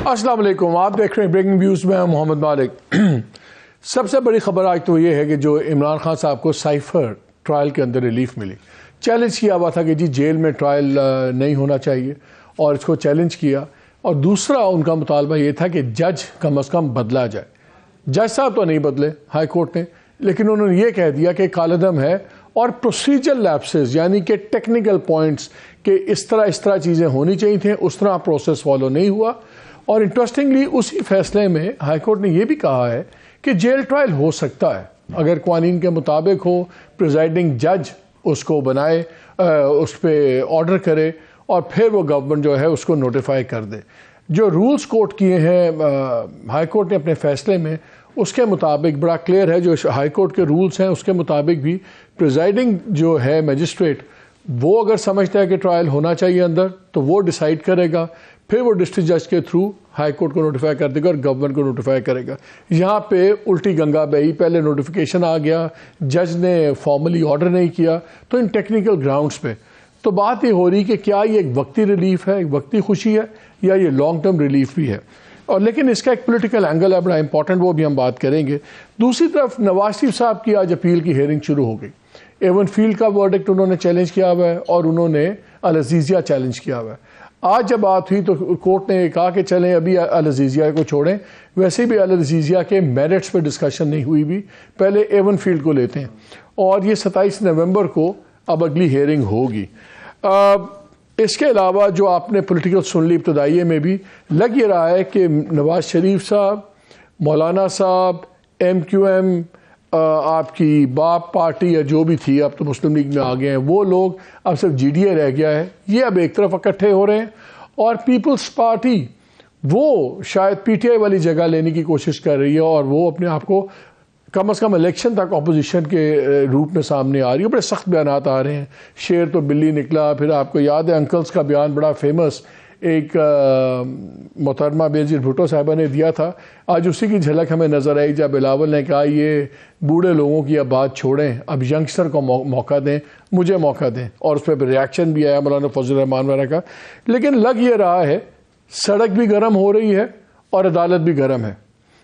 السلام علیکم، آپ دیکھ رہے ہیں بریکنگ نیوز میں محمد مالک۔ سب سے بڑی خبر آج تو یہ ہے کہ جو عمران خان صاحب کو سائفر ٹرائل کے اندر ریلیف ملی۔ چیلنج کیا ہوا تھا کہ جی جیل میں ٹرائل نہیں ہونا چاہیے، اور اس کو چیلنج کیا، اور دوسرا ان کا مطالبہ یہ تھا کہ جج کم از کم بدلا جائے۔ جج صاحب تو نہیں بدلے ہائی کورٹ نے، لیکن انہوں نے یہ کہہ دیا کہ کالعدم ہے، اور پروسیجر لیپسز یعنی کہ ٹیکنیکل پوائنٹس کہ اس طرح چیزیں ہونی چاہیے تھیں، اس طرح پروسیس فالو نہیں ہوا۔ اور انٹرسٹنگلی اسی فیصلے میں ہائی کورٹ نے یہ بھی کہا ہے کہ جیل ٹرائل ہو سکتا ہے اگر قوانین کے مطابق ہو، پریزائڈنگ جج اس کو بنائے، اس پہ آرڈر کرے، اور پھر وہ گورنمنٹ جو ہے اس کو نوٹیفائی کر دے۔ جو رولز کوٹ کیے ہیں ہائی کورٹ نے اپنے فیصلے میں، اس کے مطابق بڑا کلیئر ہے، جو ہائی کورٹ کے رولز ہیں اس کے مطابق بھی پریزائڈنگ جو ہے میجسٹریٹ، وہ اگر سمجھتا ہے کہ ٹرائل ہونا چاہیے اندر تو وہ ڈیسائیڈ کرے گا، پھر وہ ڈسٹرکٹ جج کے تھرو ہائی کورٹ کو نوٹیفائی کر دے گا اور گورنمنٹ کو نوٹیفائی کرے گا۔ یہاں پہ الٹی گنگا بہی، پہلے نوٹیفیکیشن آ گیا، جج نے فارملی آرڈر نہیں کیا، تو ان ٹیکنیکل گراؤنڈز پہ تو بات یہ ہو رہی کہ کیا یہ ایک وقتی ریلیف ہے، ایک وقتی خوشی ہے، یا یہ لانگ ٹرم ریلیف بھی ہے۔ اور لیکن اس کا ایک پولیٹیکل اینگل ہے بڑا امپورٹنٹ، وہ بھی ہم بات کریں گے۔ دوسری طرف نواز شریف صاحب کی آج اپیل کی ہیئرنگ شروع ہو گئی۔ ایون فیلڈ کا ورڈکٹ انہوں نے چیلنج کیا ہوا ہے، اور انہوں نے العزیزیہ چیلنج کیا ہوا ہے۔ آج جب بات ہوئی تو کورٹ نے کہا کہ چلیں ابھی العزیزیہ کو چھوڑیں، ویسے بھی العزیزیہ کے میرٹس پہ ڈسکشن نہیں ہوئی بھی، پہلے ایون فیلڈ کو لیتے ہیں، اور یہ 27 نومبر کو اب اگلی ہیئرنگ ہوگی۔ اس کے علاوہ جو آپ نے پولیٹیکل سن لی ابتدائیے میں بھی، لگ یہ رہا ہے کہ نواز شریف صاحب، مولانا صاحب، ایم کیو ایم، آپ کی باپ پارٹی یا جو بھی تھی، اب تو مسلم لیگ میں آ گئے ہیں، وہ لوگ اب صرف جی ڈی اے رہ گیا ہے، یہ اب ایک طرف اکٹھے ہو رہے ہیں، اور پیپلز پارٹی وہ شاید پی ٹی آئی والی جگہ لینے کی کوشش کر رہی ہے، اور وہ اپنے آپ کو کم از کم الیکشن تک اپوزیشن کے روپ میں سامنے آ رہی ہے۔ بڑے سخت بیانات آ رہے ہیں، شیر تو بلی نکلا، پھر آپ کو یاد ہے انکلز کا بیان بڑا فیمس ایک محترمہ بینظیر بھٹو صاحبہ نے دیا تھا، آج اسی کی جھلک ہمیں نظر آئی جب بلاول نے کہا یہ بوڑھے لوگوں کی اب بات چھوڑیں، اب ینگسٹر کو موقع دیں، مجھے موقع دیں، اور اس پہ ریاکشن بھی آیا مولانا فضل الرحمان وغیرہ کا۔ لیکن لگ یہ رہا ہے سڑک بھی گرم ہو رہی ہے اور عدالت بھی گرم ہے۔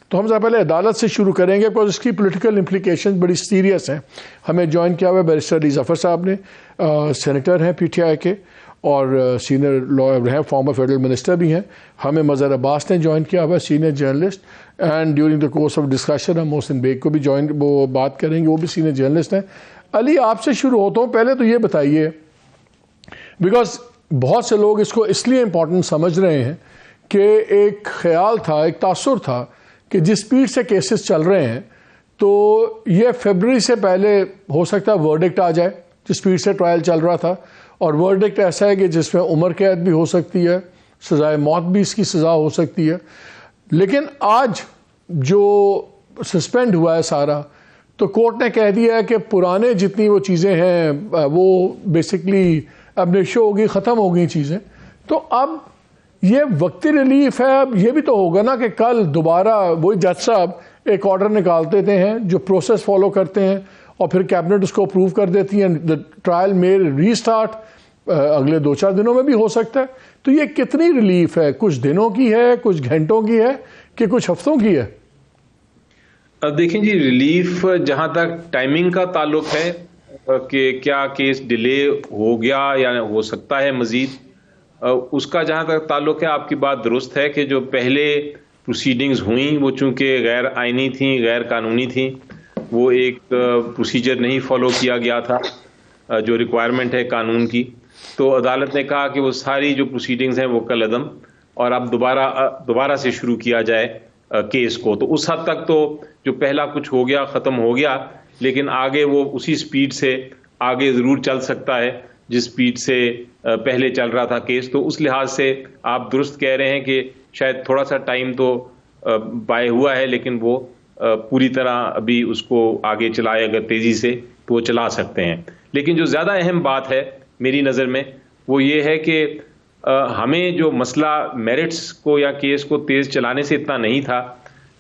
تو ہم پہلے عدالت سے شروع کریں گے، because اس کی پولیٹیکل امپلیکیشن بڑی سیریس ہیں۔ ہمیں جوائن کیا ہوا ہے بیرسٹر علی ظفر صاحب نے، سینیٹر ہیں پی ٹی آئی کے، اور سینئر لائر ہیں، فارمر فیڈرل منسٹر بھی ہیں۔ ہمیں مظہر عباس نے جوائن کیا ہوا ہے، senior journalist, and during the course of discussion ہم محسن بیگ کو بھی وہ بات کریں گے، وہ بھی سینئر جرنلسٹ ہیں۔ علی، آپ سے شروع ہوتا ہوں، پہلے تو یہ بتائیے، بیکاز بہت سے لوگ اس کو اس لیے امپورٹنٹ سمجھ رہے ہیں کہ ایک خیال تھا، ایک تاثر تھا کہ جس سپیڈ سے کیسز چل رہے ہیں تو یہ فیبرری سے پہلے ہو سکتا ہے ورڈکٹ آ جائے، جس سپیڈ سے ٹرائل چل رہا تھا، اور ورڈکٹ ایسا ہے کہ جس میں عمر قید بھی ہو سکتی ہے، سزائے موت بھی اس کی سزا ہو سکتی ہے۔ لیکن آج جو سسپینڈ ہوا ہے سارا، تو کورٹ نے کہہ دیا ہے کہ پرانے جتنی وہ چیزیں ہیں وہ بیسکلی اب نیشو ہوگی، ختم ہو گئی چیزیں، تو اب یہ وقتی ریلیف ہے۔ اب یہ بھی تو ہوگا نا کہ کل دوبارہ وہی جج صاحب ایک آرڈر نکالتے ہیں جو پروسیس فالو کرتے ہیں، اور پھر کیبنٹ اس کو اپروو کر دیتی ہے، ٹرائل میں ری اسٹارٹ اگلے 2-4 دنوں میں بھی ہو سکتا ہے۔ تو یہ کتنی ریلیف ہے؟ کچھ دنوں کی ہے، کچھ گھنٹوں کی ہے، کہ کچھ ہفتوں کی ہے؟ اب دیکھیں جی، ریلیف جہاں تک ٹائمنگ کا تعلق ہے کہ کیا کیس ڈیلے ہو گیا یا ہو سکتا ہے مزید، اس کا جہاں تک تعلق ہے، آپ کی بات درست ہے کہ جو پہلے پروسیڈنگز ہوئیں وہ چونکہ غیر آئینی تھیں، غیر قانونی تھیں، وہ ایک پروسیجر نہیں فالو کیا گیا تھا جو ریکوائرمنٹ ہے قانون کی، تو عدالت نے کہا کہ وہ ساری جو پروسیڈنگز ہیں وہ کالعدم، اور اب دوبارہ سے شروع کیا جائے کیس کو۔ تو اس حد تک تو جو پہلا کچھ ہو گیا ختم ہو گیا، لیکن آگے وہ اسی سپیڈ سے آگے ضرور چل سکتا ہے جس سپیڈ سے پہلے چل رہا تھا کیس۔ تو اس لحاظ سے آپ درست کہہ رہے ہیں کہ شاید تھوڑا سا ٹائم تو بائے ہوا ہے، لیکن وہ پوری طرح ابھی اس کو آگے چلائے اگر تیزی سے تو وہ چلا سکتے ہیں۔ لیکن جو زیادہ اہم بات ہے میری نظر میں وہ یہ ہے کہ ہمیں جو مسئلہ میرٹس کو یا کیس کو تیز چلانے سے اتنا نہیں تھا،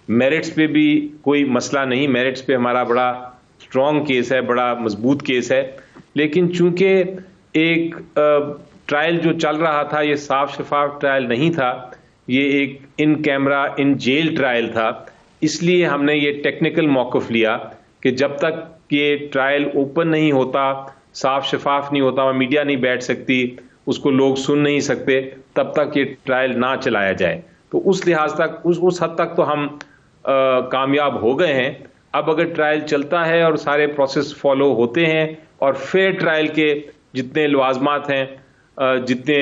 میرٹس پہ بھی کوئی مسئلہ نہیں، میرٹس پہ ہمارا بڑا اسٹرانگ کیس ہے، بڑا مضبوط کیس ہے، لیکن چونکہ ایک ٹرائل جو چل رہا تھا یہ صاف شفاف ٹرائل نہیں تھا، یہ ایک ان کیمرہ ان جیل ٹرائل تھا، اس لیے ہم نے یہ ٹیکنیکل موقف لیا کہ جب تک یہ ٹرائل اوپن نہیں ہوتا، صاف شفاف نہیں ہوتا، میڈیا نہیں بیٹھ سکتی، اس کو لوگ سن نہیں سکتے، تب تک یہ ٹرائل نہ چلایا جائے. تو اس لحاظ تک اس حد تک تو ہم کامیاب ہو گئے ہیں. اب اگر ٹرائل چلتا ہے اور سارے پروسیس فالو ہوتے ہیں اور فیئر ٹرائل کے جتنے لوازمات ہیں، جتنے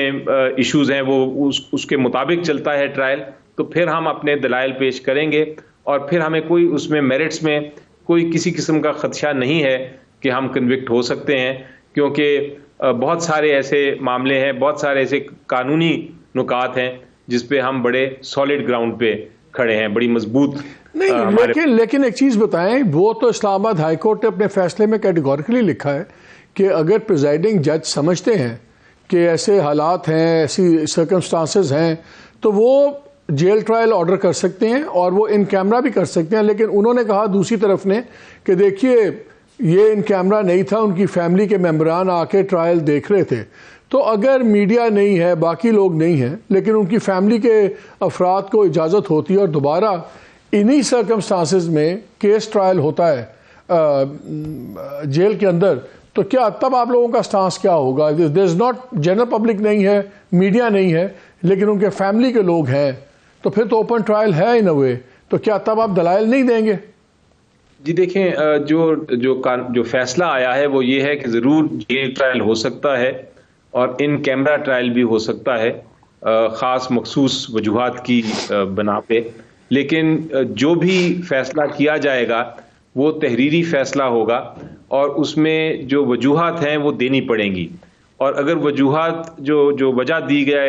ایشوز ہیں وہ اس کے مطابق چلتا ہے ٹرائل، تو پھر ہم اپنے دلائل پیش کریں گے اور پھر ہمیں کوئی اس میں میرٹس میں کوئی کسی قسم کا خدشہ نہیں ہے کہ ہم کنوکٹ ہو سکتے ہیں، کیونکہ بہت سارے ایسے معاملے ہیں، بہت سارے ایسے قانونی نکات ہیں جس پہ ہم بڑے سالڈ گراؤنڈ پہ کھڑے ہیں، بڑی مضبوط. نہیں، لیکن ایک چیز بتائیں، وہ تو اسلام آباد ہائی کورٹ نے اپنے فیصلے میں کیٹیگوریکلی لکھا ہے کہ اگر پریزائڈنگ جج سمجھتے ہیں کہ ایسے حالات ہیں، ایسی سرکمسٹانسز ہیں، تو وہ جیل ٹرائل آرڈر کر سکتے ہیں اور وہ ان کیمرہ بھی کر سکتے ہیں. لیکن انہوں نے کہا دوسری طرف نے کہ دیکھیے یہ ان کیمرہ نہیں تھا، ان کی فیملی کے ممبران آ کے ٹرائل دیکھ رہے تھے. تو اگر میڈیا نہیں ہے، باقی لوگ نہیں ہیں، لیکن ان کی فیملی کے افراد کو اجازت ہوتی ہے اور دوبارہ انہی سرکمسٹانسز میں کیس ٹرائل ہوتا ہے جیل کے اندر، تو کیا تب آپ لوگوں کا سٹانس کیا ہوگا؟ دیر از ناٹ جنرل پبلک نہیں ہے، میڈیا نہیں ہے، لیکن ان کے فیملی کے لوگ ہیں، تو پھر تو اوپن ٹرائل ہے ان اے وے، تو کیا تب آپ دلائل نہیں دیں گے؟ جی دیکھیں، جو فیصلہ آیا ہے وہ یہ ہے کہ ضرور جیل ٹرائل ہو سکتا ہے اور ان کیمرہ ٹرائل بھی ہو سکتا ہے خاص مخصوص وجوہات کی بنا پہ. لیکن جو بھی فیصلہ کیا جائے گا وہ تحریری فیصلہ ہوگا اور اس میں جو وجوہات ہیں وہ دینی پڑیں گی. اور اگر وجوہات جو وجہ دی گیا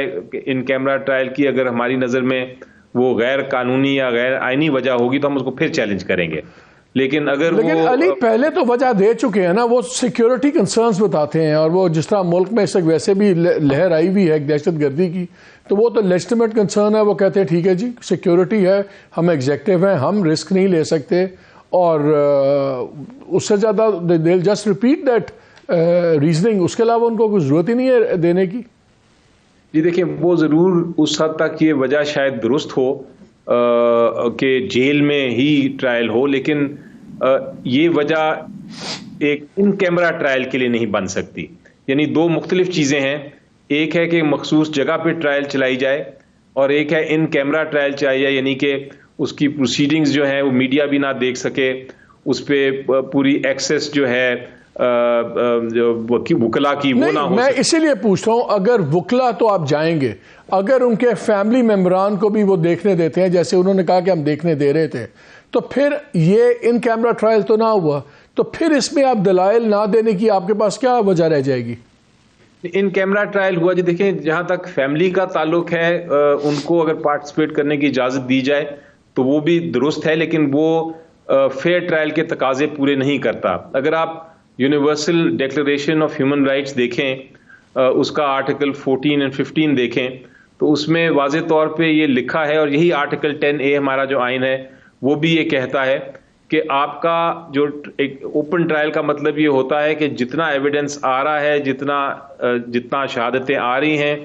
ان کیمرہ ٹرائل کی اگر ہماری نظر میں وہ غیر قانونی یا غیر آئینی وجہ ہوگی تو ہم اس کو پھر چیلنج کریں گے. لیکن علی پہلے تو وجہ دے چکے ہیں نا، وہ سیکیورٹی کنسرنز بتاتے ہیں، اور وہ جس طرح ملک میں اس وقت ویسے بھی لہر آئی ہوئی ہے دہشت گردی کی، تو وہ تو لیجٹیمیٹ کنسرن ہے. وہ کہتے ہیں ٹھیک ہے جی سیکیورٹی ہے، ہم ایگزیکٹو ہیں، ہم رسک نہیں لے سکتے، اور اس سے زیادہ they'll just repeat that reasoning. اس کے علاوہ ان کو کوئی ضرورت ہی نہیں ہے دینے کی. جی دیکھیں، وہ ضرور اس حد تک یہ وجہ شاید درست ہو کہ جیل میں ہی ٹرائل ہو، لیکن یہ وجہ ایک ان کیمرہ ٹرائل کے لیے نہیں بن سکتی. یعنی دو مختلف چیزیں ہیں، ایک ہے کہ مخصوص جگہ پہ ٹرائل چلائی جائے اور ایک ہے ان کیمرہ ٹرائل چلائی جائے، یعنی کہ اس کی پروسیڈنگز جو ہیں وہ میڈیا بھی نہ دیکھ سکے، اس پہ پوری ایکسیس جو ہے وکلا کی وہ نہ ہو. میں اسی لیے پوچھ رہا ہوں، اگر وکلا تو آپ جائیں گے، اگر ان کے فیملی ممبران کو بھی وہ دیکھنے دیتے ہیں جیسے انہوں نے کہا کہ ہم دیکھنے دے رہے تھے، تو پھر یہ ان کیمرہ ٹرائل تو نہ ہوا، تو پھر اس میں آپ دلائل نہ دینے کی آپ کے پاس کیا وجہ رہ جائے گی؟ ان کیمرہ ٹرائل ہوا. جی دیکھیں، جہاں تک فیملی کا تعلق ہے ان کو اگر پارٹیسپیٹ کرنے کی اجازت دی جائے تو وہ بھی درست ہے، لیکن وہ فیئر ٹرائل کے تقاضے پورے نہیں کرتا. اگر آپ universal declaration of human rights دیکھیں، اس کا آرٹیکل 14 اور 15 دیکھیں، تو اس میں واضح طور پہ یہ لکھا ہے، اور یہی آرٹیکل 10A ہمارا جو آئین ہے وہ بھی یہ کہتا ہے کہ آپ کا جو ایک اوپن ٹرائل کا مطلب یہ ہوتا ہے کہ جتنا ایویڈنس آ رہا ہے، جتنا شہادتیں آ رہی ہیں،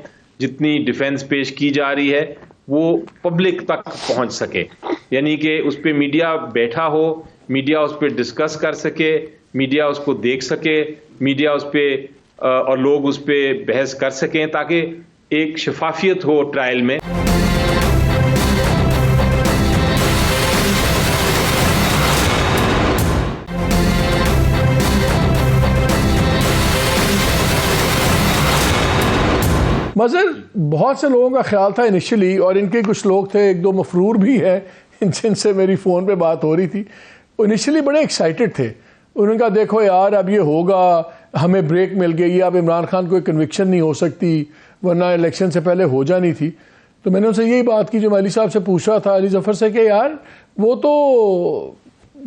جتنی ڈیفینس پیش کی جا رہی ہے، وہ پبلک تک پہنچ سکے. یعنی کہ اس پہ میڈیا بیٹھا ہو، میڈیا اس پہ ڈسکس کر سکے، میڈیا اس کو دیکھ سکے، میڈیا اس پہ اور لوگ اس پہ بحث کر سکیں، تاکہ ایک شفافیت ہو ٹرائل میں. مظہر، بہت سے لوگوں کا خیال تھا انیشلی، اور ان کے کچھ لوگ تھے، ایک دو مفرور بھی ہیں جن سے میری فون پہ بات ہو رہی تھی، انیشلی بڑے ایکسائٹڈ تھے. انہوں نے کہا دیکھو یار اب یہ ہوگا، ہمیں بریک مل گئی، اب عمران خان کو کنوکشن نہیں ہو سکتی، ورنہ الیکشن سے پہلے ہو جانی تھی. تو میں نے ان سے یہی بات کی جو میں علی صاحب سے پوچھ رہا تھا، علی ظفر سے، کہ یار وہ تو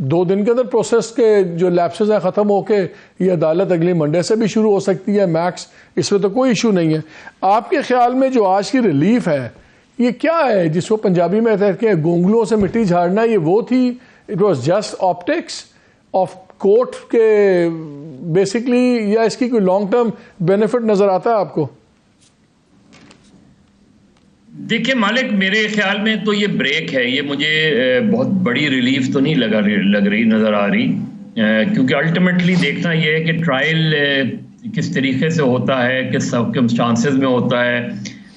2 دن کے اندر پروسیس کے جو لیپسز ہیں ختم ہو کے یہ عدالت اگلی منڈے سے بھی شروع ہو سکتی ہے میکس، اس میں تو کوئی ایشو نہیں ہے. آپ کے خیال میں جو آج کی ریلیف ہے یہ کیا ہے، جس کو پنجابی میں کہتے ہیں گونگلوں سے مٹی جھاڑنا، یہ وہ تھی، it was just optics of court کے بیسکلی، یا اس کی کوئی لانگ ٹرم بینیفٹ نظر آتا ہے آپ کو؟ دیکھیں مالک، میرے خیال میں تو یہ بریک ہے، یہ مجھے بہت بڑی ریلیف تو نہیں لگ رہی نظر آ رہی، کیونکہ الٹیمیٹلی دیکھنا یہ ہے کہ ٹرائل کس طریقے سے ہوتا ہے، کس سرکمسٹانسز میں ہوتا ہے.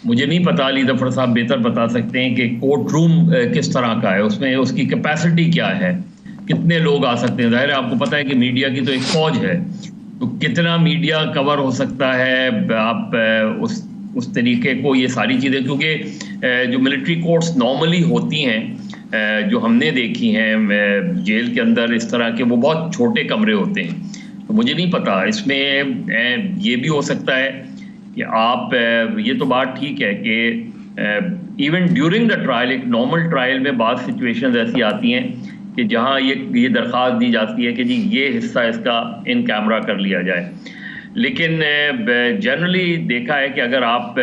مجھے نہیں پتا، علی ظفر صاحب بہتر بتا سکتے ہیں کہ کورٹ روم کس طرح کا ہے، اس میں اس کی کیپیسٹی کیا ہے، کتنے لوگ آ سکتے ہیں. ظاہر ہے آپ کو پتا ہے کہ میڈیا کی تو ایک فوج ہے، تو کتنا میڈیا کور ہو سکتا ہے. آپ اس طریقے کو، یہ ساری چیزیں، کیونکہ جو ملٹری کورٹس نارملی ہوتی ہیں جو ہم نے دیکھی ہیں جیل کے اندر اس طرح کے، وہ بہت چھوٹے کمرے ہوتے ہیں. تو مجھے نہیں پتا، اس میں یہ بھی ہو سکتا ہے کہ آپ، یہ تو بات ٹھیک ہے کہ ایون ڈیورنگ دا ٹرائل، ایک نارمل ٹرائل میں بعض سچویشنز ایسی آتی ہیں کہ جہاں یہ درخواست دی جاتی ہے کہ جی یہ حصہ اس کا ان کیمرہ کر لیا جائے. لیکن جنرلی دیکھا ہے کہ اگر آپ،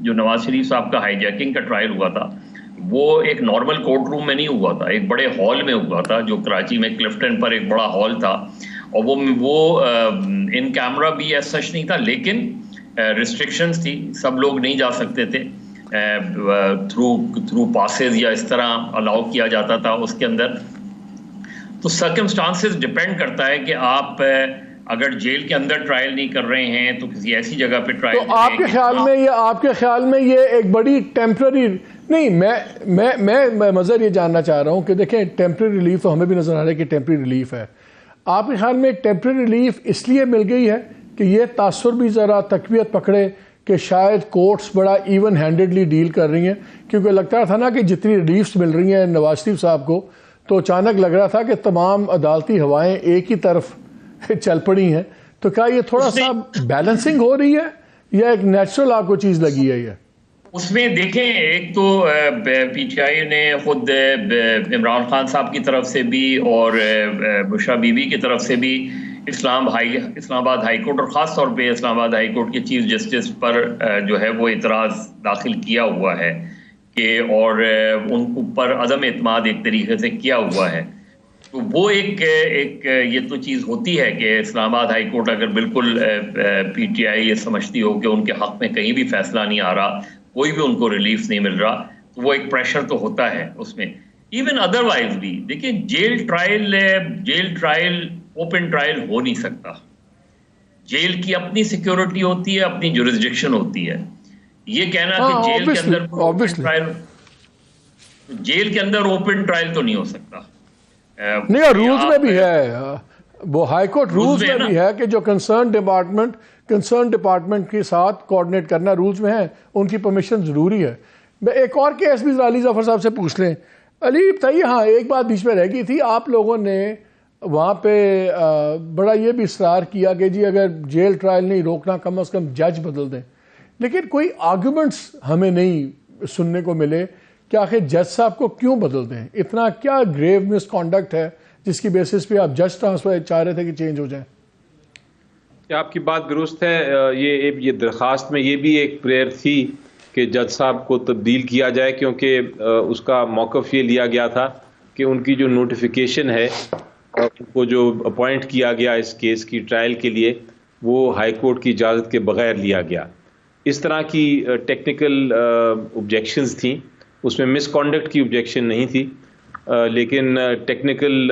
جو نواز شریف صاحب کا ہائی جیکنگ کا ٹرائل ہوا تھا، وہ ایک نارمل کورٹ روم میں نہیں ہوا تھا، ایک بڑے ہال میں ہوا تھا، جو کراچی میں کلفٹن پر ایک بڑا ہال تھا، اور وہ ان کیمرہ بھی ایز سچ نہیں تھا، لیکن ریسٹرکشنز تھی، سب لوگ نہیں جا سکتے تھے تھرو پاسز، یا اس طرح الاؤ کیا جاتا تھا اس کے اندر. تو سرکمسٹانسز ڈپینڈ کرتا ہے کہ آپ اگر جیل کے اندر ٹرائل نہیں کر رہے ہیں تو کسی ایسی جگہ پہ ٹرائل. تو آپ کے خیال میں یہ ایک بڑی ٹیمپرری نہیں، میں مظہر یہ جاننا چاہ رہا ہوں کہ دیکھیں ٹیمپرری ریلیف تو ہمیں بھی نظر آ رہا ہے کہ ٹیمپرری ریلیف ہے. آپ کے خیال میں ٹیمپرری ریلیف اس لیے مل گئی ہے کہ یہ تاثر بھی ذرا تقویت پکڑے کہ شاید کورٹس بڑا ایون ہینڈڈلی ڈیل کر رہی ہیں؟ کیونکہ لگتا تھا نا کہ جتنی ریلیفس مل رہی ہیں نواز شریف صاحب کو، تو اچانک لگ رہا تھا کہ تمام عدالتی ہوائیں ایک ہی طرف چل پڑی ہیں. تو کیا یہ تھوڑا سا بیلنسنگ ہو رہی ہے یا ایک نیچرل آپ کو چیز لگی ہے؟ یہ اس میں دیکھیں، ایک تو پی ٹی آئی نے خود عمران خان صاحب کی طرف سے بھی اور بشرا بی بی کی طرف سے بھی اسلام آباد ہائی کورٹ، اور خاص طور پہ اسلام آباد ہائی کورٹ کے چیف جسٹس پر جو ہے وہ اعتراض داخل کیا ہوا ہے کہ، اور ان پر عدم اعتماد ایک طریقے سے کیا ہوا ہے. تو وہ ایک یہ تو چیز ہوتی ہے کہ اسلام آباد ہائی کورٹ اگر بالکل پی ٹی آئی یہ سمجھتی ہو کہ ان کے حق میں کہیں بھی فیصلہ نہیں آ رہا، کوئی بھی ان کو ریلیف نہیں مل رہا، تو وہ ایک پریشر تو ہوتا ہے اس میں. ایون ادروائز بھی دیکھیں، جیل ٹرائل اوپن ٹرائل ہو نہیں سکتا. جیل کی اپنی سیکیورٹی ہوتی ہے، اپنی جورسڈکشن ہوتی ہے. یہ کہنا کہ جیل کے اندر اوپن ٹرائل تو نہیں ہو سکتا. نہیں، اور رولز میں بھی ہے، وہ ہائی کورٹ رولز میں بھی ہے کہ جو کنسرن ڈپارٹمنٹ کے ساتھ کوآرڈینیٹ کرنا رولز میں ہے، ان کی پرمیشن ضروری ہے. ایک اور کیس بھی علی ظفر صاحب سے پوچھ لیں. علی بتائیے، ہاں ایک بات بیچ میں رہ گئی تھی، آپ لوگوں نے وہاں پہ بڑا یہ بھی اصرار کیا کہ جی اگر جیل ٹرائل نہیں روکنا کم از کم جج بدل دیں، لیکن کوئی آرگومنٹس ہمیں نہیں سننے کو ملے کہ آخر جج صاحب کو کیوں بدل دیں؟ اتنا کیا گریو مس کانڈکٹ ہے جس کی بیسس پہ آپ جج ٹرانسفر چاہ رہے تھے کہ چینج ہو جائیں؟ آپ کی بات درست ہے. یہ درخواست میں یہ بھی ایک پریئر تھی کہ جج صاحب کو تبدیل کیا جائے، کیونکہ اس کا موقف یہ لیا گیا تھا کہ ان کی جو نوٹیفیکیشن ہے، ان کو جو اپوائنٹ کیا گیا اس کیس کی ٹرائل کے لیے، وہ ہائی کورٹ کی اجازت کے بغیر لیا گیا. اس طرح کی ٹیکنیکل آبجیکشنز تھیں، اس میں مس کانڈکٹ کی آبجیکشن نہیں تھی، لیکن ٹیکنیکل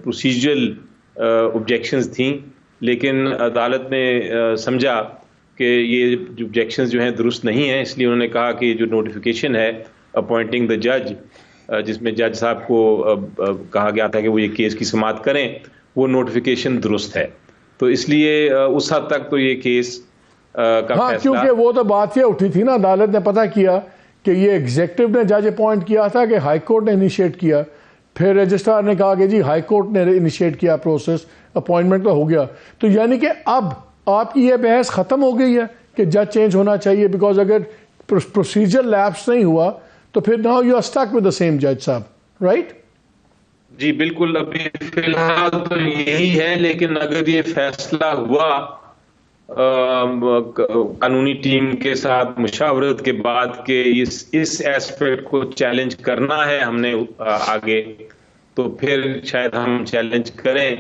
پروسیجرل آبجیکشنز تھیں. لیکن عدالت نے سمجھا کہ یہ جو آبجیکشنز جو ہیں درست نہیں ہیں، اس لیے انہوں نے کہا کہ جو نوٹیفیکیشن ہے اپوائنٹنگ دا جج، جس میں جج صاحب کو کہا گیا تھا کہ وہ یہ کیس کی سماعت کریں، وہ نوٹیفیکیشن درست ہے. تو اس لیے اس حد تک تو یہ کیس کا فیصلہ، کیونکہ وہ تو بات یہ اٹھی تھی نا، عدالت نے پتہ کیا کہ یہ ایگزیکٹو نے جج اپوائنٹ کیا تھا کہ ہائی کورٹ نے انیشیٹ کیا. پھر رجسٹرار نے کہا کہ جی ہائی کورٹ نے انیشیٹ کیا پروسیس، اپوائنٹمنٹ تو ہو گیا. تو یعنی کہ اب آپ کی یہ بحث ختم ہو گئی ہے کہ جج چینج ہونا چاہیے، بیکاز اگر پروسیجر لیپس نہیں ہوا تو پھر now you are stuck with the same جج صاحب، رائٹ؟ جی بالکل. ابھی فی الحال تو یہی ہے، لیکن اگر یہ فیصلہ ہوا قانونی ٹیم کے ساتھ مشاورت کے بعد کہ اس ایسپیکٹ کو چیلنج کرنا ہے ہم نے آگے، تو پھر شاید ہم چیلنج کریں.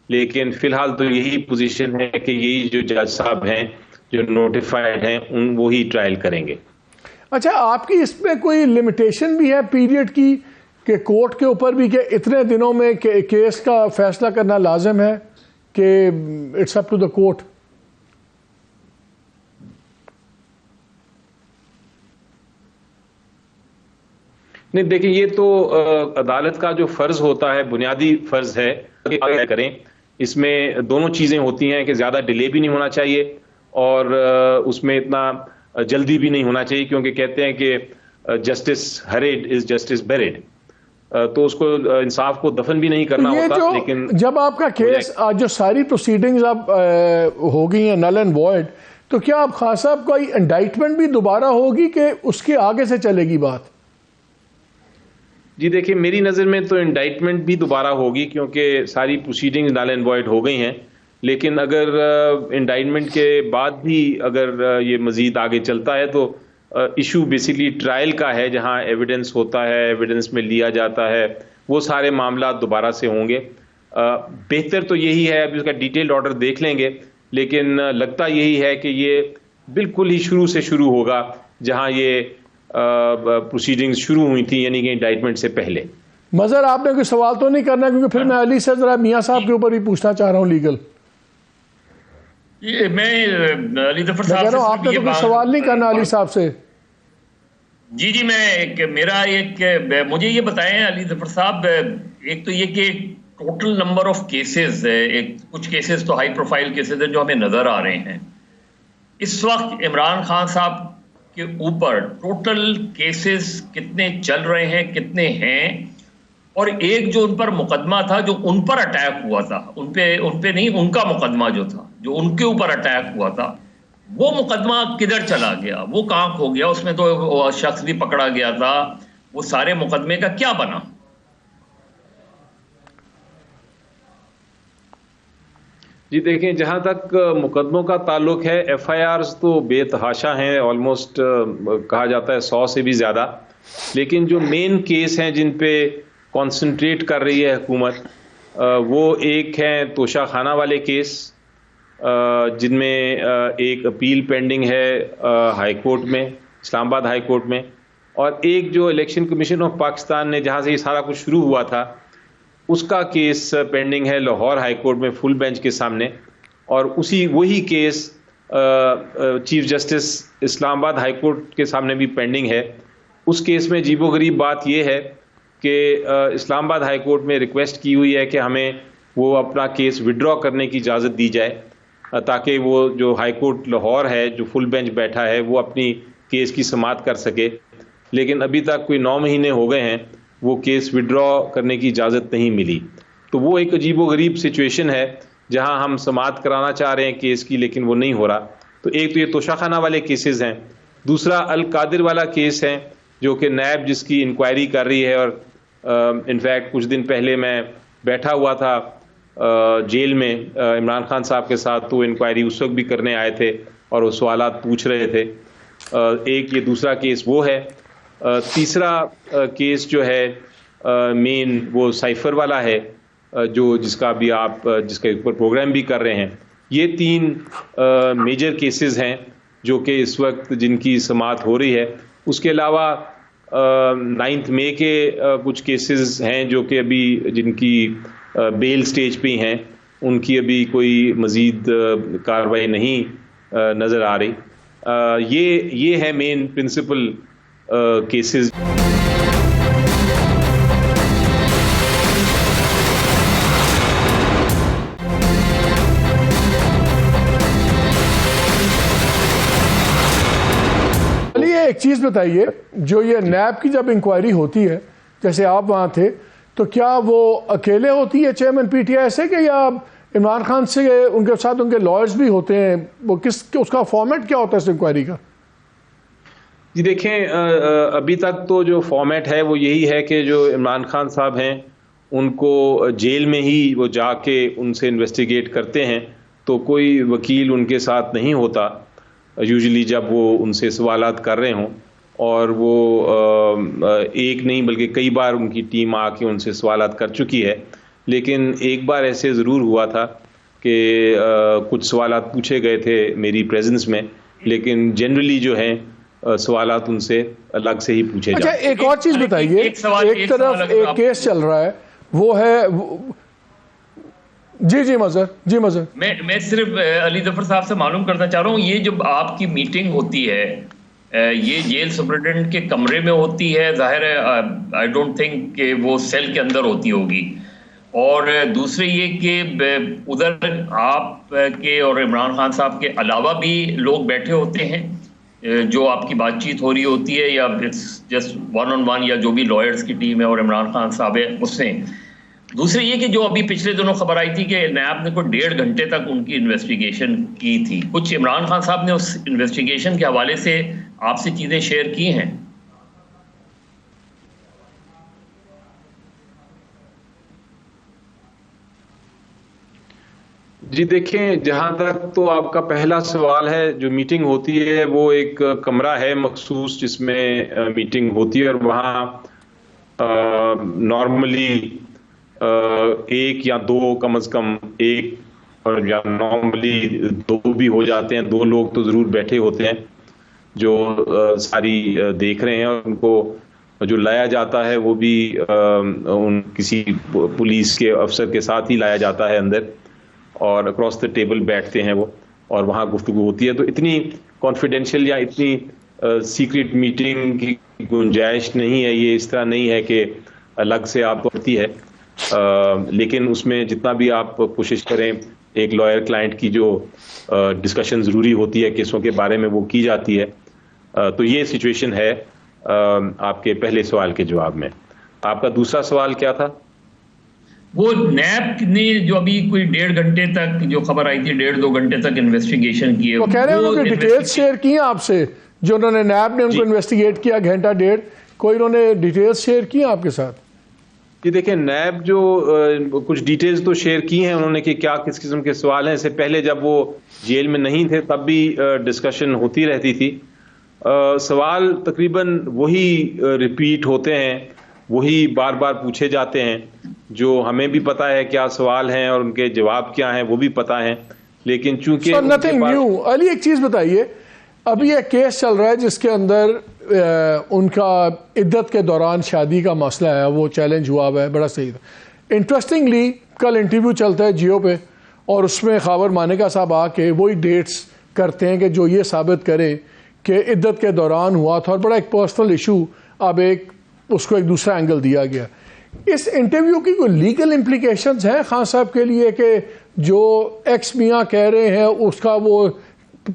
لیکن فی الحال تو یہی پوزیشن ہے کہ یہی جو جج صاحب ہیں جو نوٹیفائڈ ہیں وہی ٹرائل کریں گے. اچھا آپ کی اس میں کوئی لمیٹیشن بھی ہے پیریڈ کی کہ کورٹ کے اوپر بھی کہ اتنے دنوں میں کیس کا فیصلہ کرنا لازم ہے کہ it's up to the court? نہیں دیکھیں، یہ تو عدالت کا جو فرض ہوتا ہے، بنیادی فرض ہے کہ کریں. اس میں دونوں چیزیں ہوتی ہیں کہ زیادہ ڈیلے بھی نہیں ہونا چاہیے اور اس میں اتنا جلدی بھی نہیں ہونا چاہیے، کیونکہ کہتے ہیں کہ جسٹس ہریڈ از جسٹس بیریڈ، تو اس کو انصاف کو دفن بھی نہیں کرنا ہوتا. لیکن جب آپ کا کیس آج جو ساری پروسیڈنگز اب ہو گئی ہیں نل اینڈ وائڈ، تو کیا اب خان صاحب کا انڈائٹمنٹ بھی دوبارہ ہوگی کہ اس کے آگے سے چلے گی بات؟ جی دیکھیں، میری نظر میں تو انڈائٹمنٹ بھی دوبارہ ہوگی، کیونکہ ساری پروسیڈنگز نل اینڈ وائڈ ہو گئی ہیں. لیکن اگر انڈائٹمنٹ کے بعد بھی اگر یہ مزید آگے چلتا ہے تو ایشو بیسیکلی ٹرائل کا ہے، جہاں ایویڈنس ہوتا ہے، ایویڈنس میں لیا جاتا ہے، وہ سارے معاملات دوبارہ سے ہوں گے. بہتر تو یہی ہے، ابھی اس کا ڈیٹیلڈ آرڈر دیکھ لیں گے، لیکن لگتا یہی ہے کہ یہ بالکل ہی شروع سے شروع ہوگا جہاں یہ پروسیڈنگز شروع ہوئی تھی، یعنی کہ انڈائٹمنٹ سے پہلے. مظہر آپ نے کوئی سوال تو نہیں کرنا، کیونکہ پھر میں علی سے ذرا میاں صاحب کے اوپر بھی پوچھنا چاہ رہا ہوں لیگل. میں علی ظفر صاحب سے آپ نے تو کوئی سوال نہیں کرنا علی صاحب سے؟ جی مجھے یہ بتائیں علی ظفر صاحب، ایک تو یہ کہ ٹوٹل نمبر آف کیسز، کچھ کیسز تو ہائی پروفائل کیسز ہیں جو ہمیں نظر آ رہے ہیں. اس وقت عمران خان صاحب کے اوپر ٹوٹل کیسز کتنے چل رہے ہیں، کتنے ہیں؟ اور ایک جو ان پر مقدمہ تھا، جو ان پر اٹیک ہوا تھا، ان پہ نہیں، ان کا مقدمہ جو تھا، جو ان کے اوپر اٹیک ہوا تھا، وہ مقدمہ کدھر چلا گیا؟ وہ کہاں کھو گیا؟ اس میں تو شخص بھی پکڑا گیا تھا، وہ سارے مقدمے کا کیا بنا؟ جی دیکھیں، جہاں تک مقدموں کا تعلق ہے، ایف آئی آرز تو بے تحاشا ہیں، آلموسٹ کہا جاتا ہے 100 سے بھی زیادہ. لیکن جو مین کیس ہیں جن پہ کانسنٹریٹ کر رہی ہے حکومت، وہ ایک ہیں توشہ خانہ والے کیس، جن میں ایک اپیل پینڈنگ ہے ہائی کورٹ میں، اسلام آباد ہائی کورٹ میں، اور ایک جو الیکشن کمیشن آف پاکستان نے جہاں سے یہ سارا کچھ شروع ہوا تھا اس کا کیس پینڈنگ ہے لاہور ہائی کورٹ میں فل بینچ کے سامنے. اور وہی کیس چیف جسٹس اسلام آباد ہائی کورٹ کے سامنے بھی پینڈنگ ہے. اس کیس میں عجیب و غریب بات یہ ہے کہ اسلام آباد ہائی کورٹ میں ریکویسٹ کی ہوئی ہے کہ ہمیں وہ اپنا کیس وڈرا کرنے کی اجازت دی جائے، تاکہ وہ جو ہائی کورٹ لاہور ہے جو فل بینچ بیٹھا ہے وہ اپنی کیس کی سماعت کر سکے. لیکن ابھی تک کوئی 9 مہینے ہو گئے ہیں، وہ کیس وڈرا کرنے کی اجازت نہیں ملی. تو وہ ایک عجیب و غریب سچویشن ہے جہاں ہم سماعت کرانا چاہ رہے ہیں کیس کی، لیکن وہ نہیں ہو رہا. تو ایک تو یہ توشہ خانہ والے کیسز ہیں، دوسرا القادر والا کیس ہے جو کہ نیب جس کی انکوائری کر رہی ہے. اور انفیکٹ کچھ دن پہلے میں بیٹھا ہوا تھا جیل میں عمران خان صاحب کے ساتھ، تو انکوائری اس وقت بھی کرنے آئے تھے اور وہ سوالات پوچھ رہے تھے. ایک یہ دوسرا کیس وہ ہے. تیسرا کیس جو ہے مین وہ سائفر والا ہے، جس کا بھی آپ جس کے اوپر پروگرام بھی کر رہے ہیں. یہ 3 میجر کیسز ہیں جو کہ اس وقت جن کی سماعت ہو رہی ہے. اس کے علاوہ 9 مئی کے کچھ کیسز ہیں جو کہ ابھی جن کی بیل سٹیج پہ ہیں، ان کی ابھی کوئی مزید کارروائی نہیں نظر آ رہی. یہ ہے مین پرنسپل کیسز. ایک چیز بتائیے، جو یہ نیب کی جب انکوائری ہوتی ہے، جیسے آپ وہاں تھے، تو کیا وہ اکیلے ہوتی ہے چیئرمین پی ٹی آئی سے، کہ یا عمران خان سے ان کے ساتھ ان کے لائرز بھی ہوتے ہیں؟ وہ اس کا فارمیٹ کیا ہوتا ہے اس انکوائری کا؟ جی دیکھیں، ابھی تک تو جو فارمیٹ ہے وہ یہی ہے کہ جو عمران خان صاحب ہیں ان کو جیل میں ہی وہ جا کے ان سے انویسٹیگیٹ کرتے ہیں، تو کوئی وکیل ان کے ساتھ نہیں ہوتا یوزلی جب وہ ان سے سوالات کر رہے ہوں. اور وہ ایک نہیں بلکہ کئی بار ان کی ٹیم آ کے ان سے سوالات کر چکی ہے. لیکن ایک بار ایسے ضرور ہوا تھا کہ کچھ سوالات پوچھے گئے تھے میری پریزنس میں، لیکن جنرلی جو ہیں سوالات ان سے الگ سے ہی پوچھے اچھا جائیں۔ ایک اور چیز بتائیے، ایک طرف ایک کیس چل رہا ہے وہ ہے جی مظہر میں صرف علی ظفر صاحب سے معلوم کرنا چاہ رہا ہوں، یہ جب آپ کی میٹنگ ہوتی ہے یہ جیل سپرنٹینڈنٹ کے کمرے میں ہوتی ہے؟ ظاہر ہے آئی ڈونٹ تھنک کہ وہ سیل کے اندر ہوتی ہوگی، اور دوسرے یہ کہ ادھر آپ کے اور عمران خان صاحب کے علاوہ بھی لوگ بیٹھے ہوتے ہیں جو آپ کی بات چیت ہو رہی ہوتی ہے، یا جسٹ ون آن ون، یا جو بھی لائرز کی ٹیم ہے اور عمران خان صاحب ہے اس سے؟ دوسرے یہ کہ جو ابھی پچھلے دنوں خبر آئی تھی کہ نیب نے کوئی 1.5 گھنٹے تک ان کی انویسٹیگیشن کی تھی، کچھ عمران خان صاحب نے اس انویسٹیگیشن کے حوالے سے آپ سے چیزیں شیئر کی ہیں؟ جی دیکھیں، جہاں تک تو آپ کا پہلا سوال ہے، جو میٹنگ ہوتی ہے وہ ایک کمرہ ہے مخصوص جس میں میٹنگ ہوتی ہے، اور وہاں نارملی ایک یا دو، کم از کم ایک، اور یا نارملی 2 بھی ہو جاتے ہیں، 2 لوگ تو ضرور بیٹھے ہوتے ہیں جو ساری دیکھ رہے ہیں، اور ان کو جو لایا جاتا ہے وہ بھی ان کسی پولیس کے افسر کے ساتھ ہی لایا جاتا ہے اندر، اور اکراس دا ٹیبل بیٹھتے ہیں وہ، اور وہاں گفتگو ہوتی ہے۔ تو اتنی کانفیڈینشیل یا اتنی سیکرٹ میٹنگ کی گنجائش نہیں ہے، یہ اس طرح نہیں ہے کہ الگ سے آپ کو ہوتی ہے، لیکن اس میں جتنا بھی آپ کوشش کریں، ایک لائر کلائنٹ کی جو ڈسکشن ضروری ہوتی ہے کیسوں کے بارے میں وہ کی جاتی ہے۔ تو یہ سچویشن ہے آپ کے پہلے سوال کے جواب میں۔ آپ کا دوسرا سوال کیا تھا؟ وہ نیب نے جو ابھی کوئی 1.5 گھنٹے تک جو خبر آئی تھی، 1.5-2 گھنٹے تک انویسٹیگیشن کی ہے، وہ کہہ رہے ہیں انہوں نے ڈیٹیلز شیئر کی ہیں آپ سے، جو انہوں نے نیب نے ان کو انویسٹیگیٹ کیا 1.5 گھنٹے، کوئی انہوں نے ڈیٹیلز شیئر کی ہیں آپ کے ساتھ؟ جی دیکھیں، نیب جو کچھ ڈیٹیلز تو شیئر کی ہیں انہوں نے کہ کیا کس قسم کے سوال ہیں۔ اس سے پہلے جب وہ جیل میں نہیں تھے تب بھی ڈسکشن ہوتی رہتی تھی، سوال تقریباً وہی ریپیٹ ہوتے ہیں، وہی بار بار پوچھے جاتے ہیں، جو ہمیں بھی پتا ہے کیا سوال ہیں اور ان کے جواب کیا ہیں وہ بھی پتا ہیں، لیکن چونکہ نتھنگ نیو۔ علی ایک چیز بتائیے، ابھی ایک کیس چل رہا ہے جس کے اندر ان کا عدت کے دوران شادی کا مسئلہ ہے، وہ چیلنج ہوا ہے، بڑا صحیح تھا۔ انٹرسٹنگلی کل انٹرویو چلتا ہے جیو پہ، اور اس میں خاور مانیکا صاحب آ کے وہی ڈیٹس کرتے ہیں کہ جو یہ ثابت کرے کہ عدت کے دوران ہوا تھا، اور بڑا ایک پرسنل ایشو اب اس کو ایک دوسرا اینگل دیا گیا۔ اس انٹرویو کی کوئی لیگل امپلیکیشنز ہیں خان صاحب کے لیے کہ جو ایکس میاں کہہ رہے ہیں اس کا وہ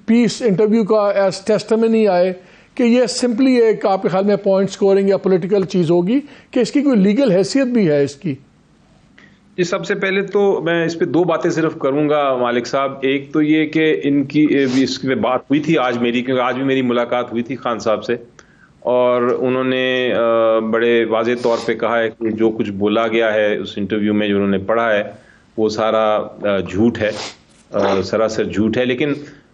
پیس انٹرویو کا ایز ٹیسٹمنی آئے، کہ یہ سمپلی ایک آپ کے خیال میں پوائنٹ سکورنگ یا پولیٹیکل چیز ہوگی، کہ اس کی کوئی لیگل حیثیت بھی ہے اس کی؟ جی سب سے پہلے تو میں اس پہ 2 باتیں صرف کروں گا مالک صاحب۔ ایک تو یہ کہ ان کی اس پہ بات ہوئی تھی آج میری، کیونکہ آج بھی میری ملاقات ہوئی تھی خان صاحب سے، اور انہوں نے بڑے واضح طور پہ کہا ہے کہ جو کچھ بولا گیا ہے اس انٹرویو میں جو انہوں نے پڑھا ہے وہ سارا جھوٹ ہے، سراسر جھوٹ ہے۔ لیکن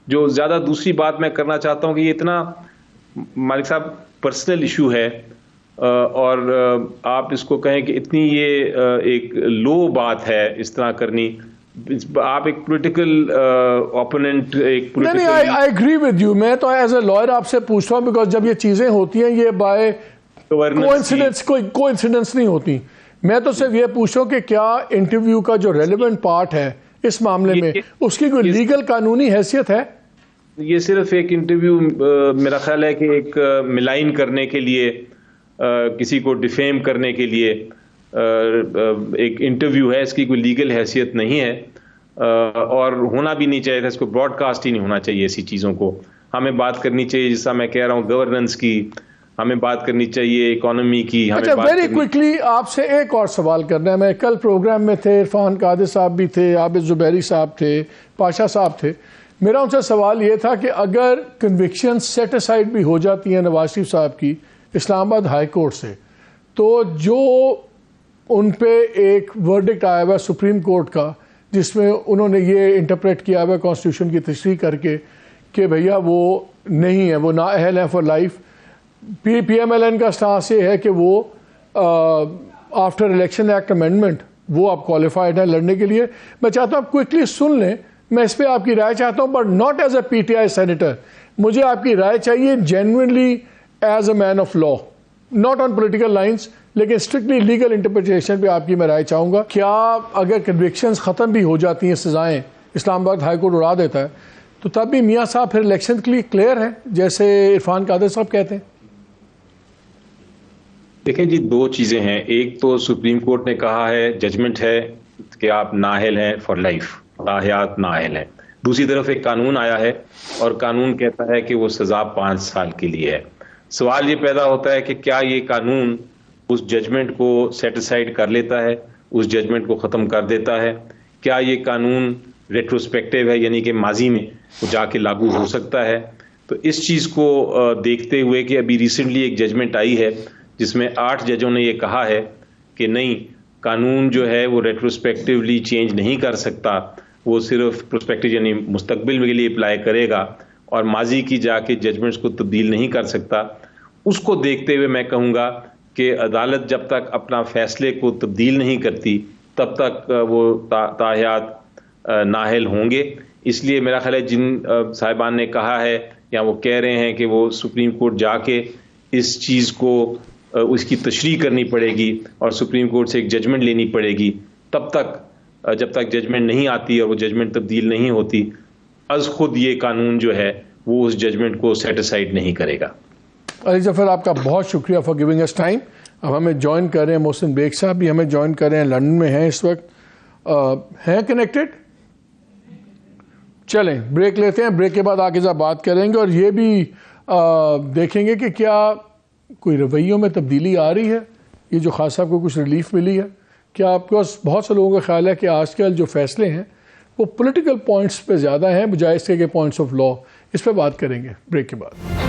جو زیادہ دوسری بات میں کرنا چاہتا ہوں کہ یہ اتنا مالک صاحب پرسنل ایشو ہے، اور آپ اس کو کہیں کہ اتنی یہ ایک لو بات ہے اس طرح کرنی، آپ ایک پولیٹیکل اوپوننٹ، ایک political I agree with you. میں تو ایز اے لائر آپ سے پوچھتا ہوں، بیکاز جب یہ چیزیں ہوتی ہیں یہ بائی کوئنسیڈنس، کوئی انسیڈنس نہیں ہوتی۔ میں تو صرف یہ پوچھ رہا ہوں کہ کیا انٹرویو کا جو ریلیونٹ پارٹ ہے اس معاملے میں اس کی کوئی لیگل قانونی حیثیت ہے؟ یہ صرف ایک انٹرویو میرا خیال ہے کہ ایک ملائن کرنے کے لیے، کسی کو ڈیفیم کرنے کے لیے ایک انٹرویو ہے، اس کی کوئی لیگل حیثیت نہیں ہے، اور ہونا بھی نہیں چاہیے تھا، اس کو براڈ کاسٹ ہی نہیں ہونا چاہیے۔ ایسی چیزوں کو ہمیں بات کرنی چاہیے، جیسا میں کہہ رہا ہوں گورننس کی، ہمیں بات کرنی چاہیے اکانومی کی۔ اچھا ویری کوئکلی آپ سے ایک اور سوال کرنا ہے، میں کل پروگرام میں تھے، عرفان قادر صاحب بھی تھے، عابد زبیری صاحب تھے، پاشا صاحب تھے، میرا ان سے سوال یہ تھا کہ اگر کنوکشن سیٹ اسائڈ بھی ہو جاتی ہیں نواز شریف صاحب کی اسلام آباد ہائی کورٹ سے، تو جو ان پہ ایک ورڈکٹ آیا ہوا ہے سپریم کورٹ کا جس میں انہوں نے یہ انٹرپریٹ کیا ہوا ہے کانسٹیٹیوشن کی تشریح کر کے کہ بھیا وہ نہیں ہے، وہ نااہل ہیں for life. P M L N کا سٹانس یہ ہے کہ وہ آفٹر الیکشن ایکٹ امینڈمنٹ وہ آپ کوالیفائڈ ہیں لڑنے کے لیے۔ میں چاہتا ہوں آپ کوئکلی سن لیں، میں اس پہ آپ کی رائے چاہتا ہوں، but not as a P T I senator, مجھے آپ کی رائے چاہیے genuinely as a man of law, not on political lines, لیکن اسٹرکٹلی لیگل انٹرپریٹیشن پہ آپ کی میں رائے چاہوں گا. کیا اگر کنوکشنز ختم بھی ہو جاتی ہیں, سزائیں اسلام آباد ہائی کورٹ اڑا دیتا ہے, تو تب بھی میاں صاحب پھر الیکشن کے لیے کلیئر ہے جیسے عرفان قادر صاحب کہتے ہیں؟ دیکھیں جی, دو چیزیں ہیں. ایک تو سپریم کورٹ نے کہا ہے, ججمنٹ ہے کہ آپ نااہل ہیں فار لائف, تاحیات نااہل ہیں. دوسری طرف ایک قانون آیا ہے اور قانون کہتا ہے کہ وہ سزا 5 سال کے لیے ہے. سوال یہ پیدا ہوتا ہے کہ کیا یہ قانون اس ججمنٹ کو سیٹ اسائڈ کر لیتا ہے, اس ججمنٹ کو ختم کر دیتا ہے؟ کیا یہ قانون ریٹروسپیکٹیو ہے, یعنی کہ ماضی میں وہ جا کے لاگو ہو سکتا ہے؟ تو اس چیز کو دیکھتے ہوئے کہ ابھی ریسنٹلی ایک ججمنٹ آئی ہے جس میں 8 ججوں نے یہ کہا ہے کہ نہیں, قانون جو ہے وہ ریٹروسپیکٹیولی چینج نہیں کر سکتا, وہ صرف پروسپیکٹیو یعنی مستقبل کے لیے اپلائی کرے گا اور ماضی کی جا کے ججمنٹس کو تبدیل نہیں کر سکتا. اس کو دیکھتے ہوئے میں کہوں گا کہ عدالت جب تک اپنا فیصلے کو تبدیل نہیں کرتی تب تک وہ تاحیات نااہل ہوں گے. اس لیے میرا خیال ہے جن صاحبان نے کہا ہے یا وہ کہہ رہے ہیں کہ وہ سپریم کورٹ جا کے اس چیز کو اس کی تشریح کرنی پڑے گی اور سپریم کورٹ سے ایک ججمنٹ لینی پڑے گی, تب تک جب تک ججمنٹ نہیں آتی اور وہ ججمنٹ تبدیل نہیں ہوتی, از خود یہ قانون جو ہے وہ اس ججمنٹ کو سیٹ اسائڈ نہیں کرے گا. علی ظفر, آپ کا بہت شکریہ فار گیونگ اس ٹائم. اب ہمیں جوائن کر رہے ہیں محسن بیگ صاحب بھی ہمیں جوائن کر رہے ہیں, لندن میں ہیں اس وقت, ہیں کنیکٹڈ. چلیں بریک لیتے ہیں, بریک کے بعد آگے سے بات کریں گے اور یہ بھی دیکھیں گے کہ کیا کوئی رویوں میں تبدیلی آ رہی ہے. یہ جو خاص صاحب کو کچھ ریلیف ملی ہے, کیا آپ کو بہت سے لوگوں کا خیال ہے کہ آج کل جو فیصلے ہیں وہ پولیٹیکل پوائنٹس پہ زیادہ ہیں بجائے اس کے پوائنٹس آف لا؟ اس پہ بات کریں گے بریک کے بعد.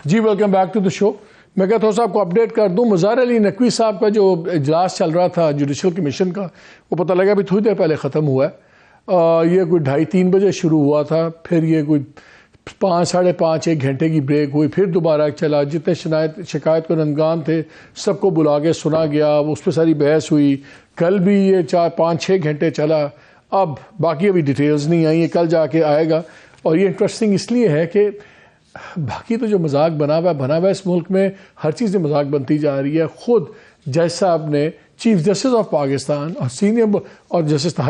جی ویلکم بیک ٹو دا شو. میں کہتا ہوں صاحب کو اپڈیٹ کر دوں, مظاہر علی نقوی صاحب کا جو اجلاس چل رہا تھا جوڈیشل کمیشن کا, وہ پتہ لگا ابھی تھوڑی دیر پہلے ختم ہوا ہے. یہ کوئی 2:30-3 بجے شروع ہوا تھا, پھر یہ کوئی 5-5.5 1 گھنٹے کی بریک ہوئی, پھر دوبارہ چلا. جتنے شکایت کنندگان تھے سب کو بلا کے سنا گیا, اس پہ ساری بحث ہوئی. کل بھی یہ 4-5-6 گھنٹے چلا. اب باقی ابھی ڈیٹیلز نہیں آئی ہیں, کل جا کے آئے گا. اور یہ انٹرسٹنگ اس لیے ہے کہ باقی تو جو مذاق بنا ہوا ہے اس ملک میں, ہر چیز میں مذاق بنتی جا رہی ہے. خود جج صاحب نے چیف جسٹس آف پاکستان اور سینئر اور جسٹس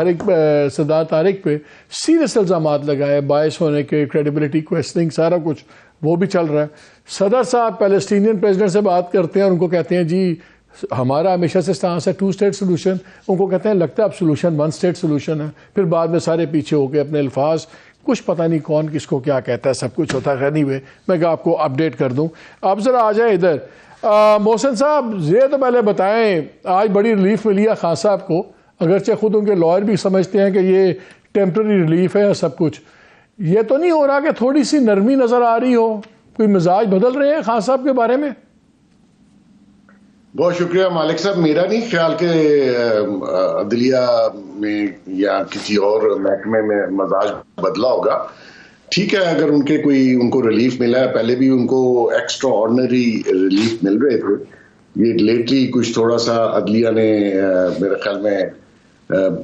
سردار طارق پہ سیریس الزامات لگائے, باعث ہونے کے, کریڈیبلٹی کویسچننگ, سارا کچھ وہ بھی چل رہا ہے. صدر صاحب پیلسٹینین پریزیڈنٹ سے بات کرتے ہیں اور ان کو کہتے ہیں جی ہمارا ہمیشہ سے اسٹانس ہے 2 اسٹیٹ سولوشن. ان کو کہتے ہیں لگتا ہے اب سولوشن 1 اسٹیٹ سولوشن ہے. پھر بعد میں سارے پیچھے ہو کے اپنے الفاظ, کچھ پتہ نہیں کون کس کو کیا کہتا ہے, سب کچھ ہوتا ہے. نہیں ہوئے میں آپ کو اپڈیٹ کر دوں. آپ ذرا آ جائیں ادھر. محسن صاحب یہ تو پہلے بتائیں, آج بڑی ریلیف ملی ہے خان صاحب کو, اگرچہ خود ان کے لائر بھی سمجھتے ہیں کہ یہ ٹیمپرری ریلیف ہے سب کچھ. یہ تو نہیں ہو رہا کہ تھوڑی سی نرمی نظر آ رہی ہو, کوئی مزاج بدل رہے ہیں خان صاحب کے بارے میں؟ بہت شکریہ مالک صاحب. میرا نہیں خیال کہ عدلیہ میں یا کسی اور محکمے میں مزاج بدلا ہوگا. ٹھیک ہے اگر ان کو ریلیف ملا ہے, پہلے بھی ان کو ایکسٹرا آرڈنری ریلیف مل رہے تھے. یہ لیٹلی کچھ تھوڑا سا عدلیہ نے میرے خیال میں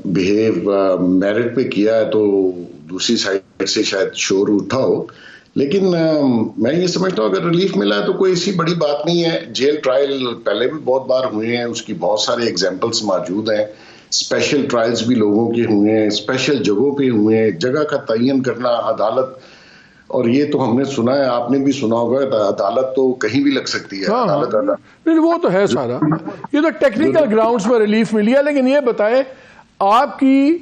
بہیو میرٹ پہ کیا ہے, تو دوسری سائڈ سے شاید شور اٹھا ہو. لیکن میں یہ سمجھتا ہوں اگر ریلیف ملا ہے تو کوئی ایسی بڑی بات نہیں ہے. جیل ٹرائل پہلے بھی بہت بار ہوئے ہیں, اس کی بہت سارے ایگزامپلس موجود ہیں. اسپیشل ٹرائلز بھی لوگوں کے ہوئے ہیں, اسپیشل جگہوں پہ ہوئے ہیں. جگہ کا تعین کرنا عدالت, اور یہ تو ہم نے سنا ہے, آپ نے بھی سنا ہوگا, عدالت تو کہیں بھی لگ سکتی ہے. عدالت وہ تو ہے سارا, یہ تو ٹیکنیکل گراؤنڈز پر ریلیف ملی ہے. لیکن یہ بتائیں آپ کی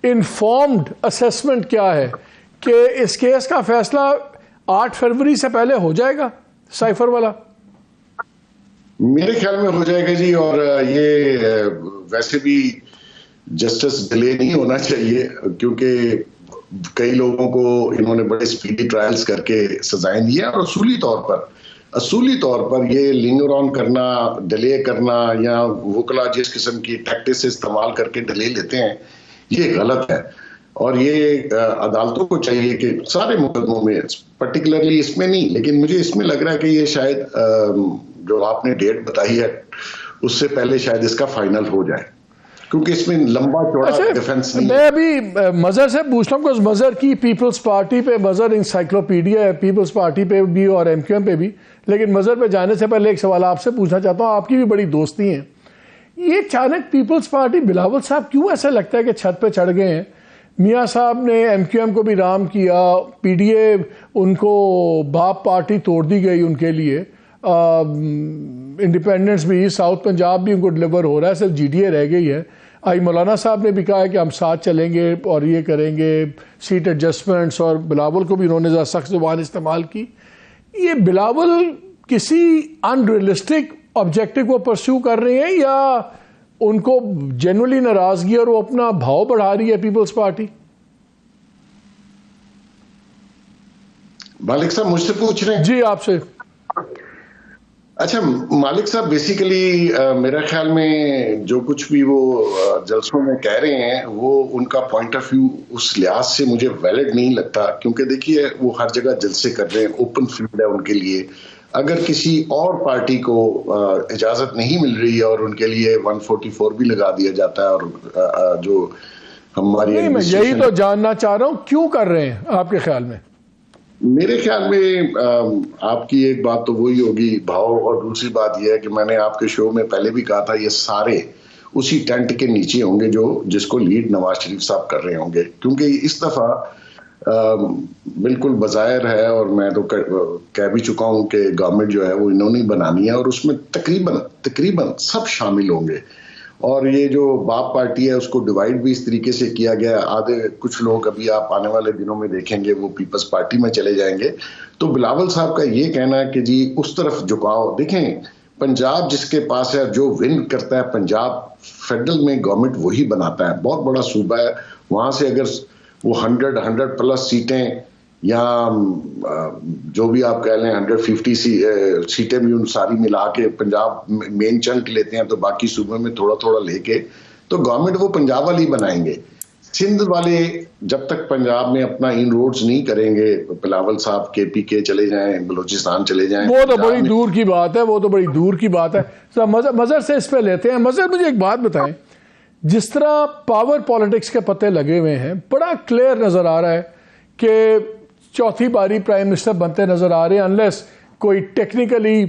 انفارمڈ اسیسمنٹ کیا ہے کہ اس کیس کا فیصلہ 8 فروری سے پہلے ہو جائے گا سائفر والا؟ میرے خیال میں ہو جائے گا جی. اور یہ ویسے بھی جسٹس ڈیلے نہیں ہونا چاہیے, کیونکہ کئی لوگوں کو انہوں نے بڑے اسپیڈی ٹرائلز کر کے سزائیں دی ہیں. اور اصولی طور پر یہ لنگر آن کرنا, ڈیلے کرنا, یا وکلا جس قسم کی ٹیکٹکس استعمال کر کے ڈیلے لیتے ہیں, یہ غلط ہے. اور یہ عدالتوں کو چاہیے کہ سارے مقدموں میں، پرٹیکولرلی اس میں نہیں، لیکن مجھے اس میں لگ رہا ہے کہ یہ شاید جو آپ نے ڈیٹ بتائی ہے اس سے پہلے شاید اس کا فائنل ہو جائے، کیونکہ اس میں لمبا چوڑا ڈیفنس نہیں ہے۔ میں ابھی مظہر سے پوچھتا ہوں کہ مظہر کی پیپلز پارٹی پہ، مظہر انسائکلوپیڈیا ہے پیپلز پارٹی پہ بھی اور ایم کیو ایم پہ بھی، لیکن مظہر پہ جانے سے پہلے ایک سوال آپ سے پوچھنا چاہتا ہوں، آپ کی بھی بڑی دوستی ہیں، یہ اچانک پیپلز پارٹی بلاول صاحب کیوں ایسا لگتا ہے کہ چھت پہ چڑھ گئے ہیں؟ میاں صاحب نے ایم کیو ایم کو بھی رام کیا، پی ڈی اے ان کو باپ پارٹی توڑ دی گئی ان کے لیے، انڈیپینڈنس بھی، ساؤتھ پنجاب بھی ان کو ڈلیور ہو رہا ہے، صرف جی ڈی اے رہ گئی ہے۔ آئی مولانا صاحب نے بھی کہا ہے کہ ہم ساتھ چلیں گے اور یہ کریں گے سیٹ ایڈجسٹمنٹس، اور بلاول کو بھی انہوں نے ذرا سخت زبان استعمال کی۔ یہ بلاول کسی ان ریئلسٹک آبجیکٹو کو پرسیو کر رہے ہیں یا ان کو جنرلی ناراضگی اور وہ اپنا بھاؤ بڑھا رہی ہے پیپلز پارٹی؟ مالک صاحب مجھ سے پوچھ رہے ہیں؟ جی آپ سے۔ اچھا مالک صاحب، بیسیکلی میرا خیال میں جو کچھ بھی وہ جلسوں میں کہہ رہے ہیں وہ ان کا پوائنٹ آف ویو اس لحاظ سے مجھے ویلڈ نہیں لگتا، کیونکہ دیکھیے وہ ہر جگہ جلسے کر رہے ہیں، اوپن فیلڈ ہے ان کے لیے۔ اگر کسی اور پارٹی کو اجازت نہیں مل رہی ہے اور ان کے لیے 144 بھی لگا دیا جاتا ہے، اور جو ہماری، نہیں، میں یہی تو جاننا چاہ رہا ہوں کیوں کر رہے ہیں آپ کے خیال میں؟ میرے خیال میں آپ کی ایک بات تو وہی ہوگی بھاؤ، اور دوسری بات یہ ہے کہ میں نے آپ کے شو میں پہلے بھی کہا تھا یہ سارے اسی ٹینٹ کے نیچے ہوں گے جس کو لیڈ نواز شریف صاحب کر رہے ہوں گے، کیونکہ اس دفعہ بالکل بظاہر ہے، اور میں تو کہہ بھی چکا ہوں کہ گورنمنٹ جو ہے وہ انہوں نے بنانی ہے، اور اس میں تقریباً سب شامل ہوں گے، اور یہ جو باپ پارٹی ہے اس کو ڈیوائیڈ بھی اس طریقے سے کیا گیا ہے۔ آدھے کچھ لوگ ابھی آپ آنے والے دنوں میں دیکھیں گے وہ پیپلز پارٹی میں چلے جائیں گے۔ تو بلاول صاحب کا یہ کہنا ہے کہ جی اس طرف جھکاؤ، دیکھیں پنجاب جس کے پاس ہے، جو ون کرتا ہے پنجاب فیڈرل میں گورنمنٹ وہی بناتا ہے، بہت بڑا صوبہ ہے، وہاں سے اگر وہ 100+ سیٹیں یا جو بھی آپ کہہ لیں 150 سیٹیں بھی ان ساری ملا کے پنجاب مین چنک لیتے ہیں، تو باقی صوبے میں تھوڑا تھوڑا لے کے تو گورنمنٹ وہ پنجاب والی بنائیں گے۔ سندھ والے جب تک پنجاب میں اپنا ان روڈز نہیں کریں گے، بلاول صاحب کے پی کے چلے جائیں، بلوچستان چلے جائیں، وہ تو بڑی دور کی بات ہے، وہ تو بڑی دور کی بات ہے۔ مظہر سے اس پہ لیتے ہیں۔ مظہر مجھے ایک بات بتائیں، جس طرح پاور پالیٹکس کے پتے لگے ہوئے ہیں، بڑا کلیئر نظر آ رہا ہے کہ چوتھی باری پرائم منسٹر بنتے نظر آ رہے ہیں، انلیس کوئی ٹیکنیکلی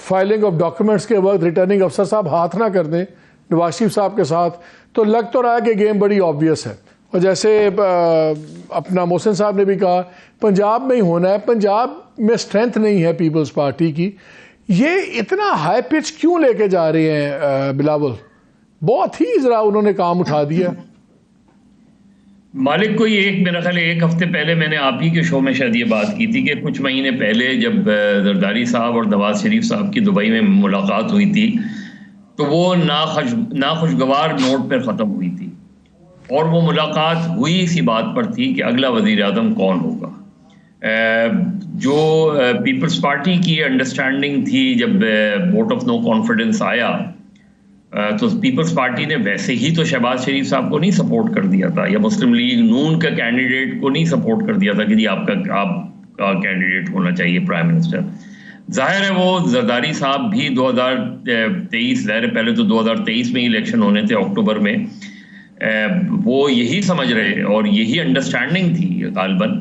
فائلنگ آف ڈاکیومنٹس کے وقت ریٹرننگ افسر صاحب ہاتھ نہ کر دیں نواز شریف صاحب کے ساتھ، تو لگ تو رہا ہے کہ گیم بڑی آبویس ہے۔ اور جیسے اپنا محسن صاحب نے بھی کہا پنجاب میں ہی ہونا ہے، پنجاب میں اسٹرینتھ نہیں ہے پیپلز پارٹی کی۔ یہ اتنا ہائی پچ کیوں لے کے جا رہے ہیں بلاول؟ بہت ہی ذرا انہوں نے کام اٹھا دیا۔ مالک کو یہ میرا خیال ہے 1 ہفتے پہلے میں نے آپ ہی کے شو میں شاید یہ بات کی تھی کہ کچھ مہینے پہلے جب زرداری صاحب اور نواز شریف صاحب کی دبئی میں ملاقات ہوئی تھی تو وہ ناخوشگوار نوٹ پر ختم ہوئی تھی، اور وہ ملاقات ہوئی اسی بات پر تھی کہ اگلا وزیر اعظم کون ہوگا۔ جو پیپلز پارٹی کی انڈرسٹینڈنگ تھی جب ووٹ آف نو کانفیڈنس آیا تو پیپلز پارٹی نے ویسے ہی تو شہباز شریف صاحب کو نہیں سپورٹ کر دیا تھا، یا مسلم لیگ نون کا کینڈیڈیٹ کو نہیں سپورٹ کر دیا تھا کہ جی آپ کا کینڈیڈیٹ ہونا چاہیے پرائم منسٹر۔ ظاہر ہے وہ زرداری صاحب بھی 2023 پہلے تو 2023 میں الیکشن ہونے تھے اکتوبر میں، وہ یہی سمجھ رہے اور یہی انڈرسٹینڈنگ تھی غالباً